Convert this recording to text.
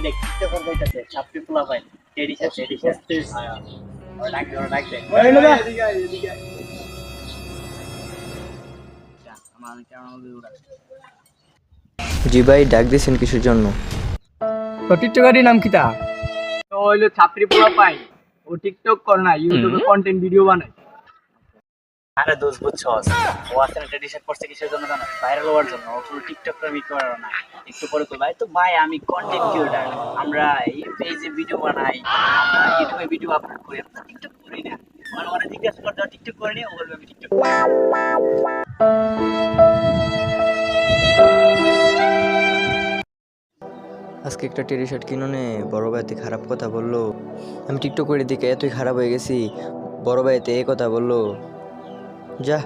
দেখ টিকটকার কইতাছে ছাত্রী পোলা ভাই টেডি শার্ট ওরা ডাক দে ওরা ডাক দে এদিকে আমার কেমন হবে ওরা জি ভাই, ডাক দিয়েছেন কিসের জন্য? তো টিকটকারের নাম কিতা? তো হইলো ছাত্রী পোলা পাই ও টিকটক করে না ইউটিউবে কন্টেন্ট ভিডিও বানায় আরে দোষ বুঝছস ও আসলে টেডি শার্ট পরছে কিসের জন্য জানো ভাইরাল হওয়ার জন্য ও পুরো টিকটক করে করে না একটু পরে কই ভাই তো ভাই আমি কন্টেন্ট ক্রিয়েটর আমরা এই পেজে ভিডিও বানাই আমরা ইউটিউবে ভিডিও আপলোড করি আমরা টিকটক করি না মানে ওরা জিজ্ঞাসা করতে টিকটক করে নি ও বলবে আমি টিকটক করি আজকে একটা টেরি শার্ট কিনুনে বড় ভাইতে খারাপ কথা বললো। আমি টিকটক করে দিকে এতই খারাপ হয়ে গেছি, বড় ভাইতে এই কথা বললো। যা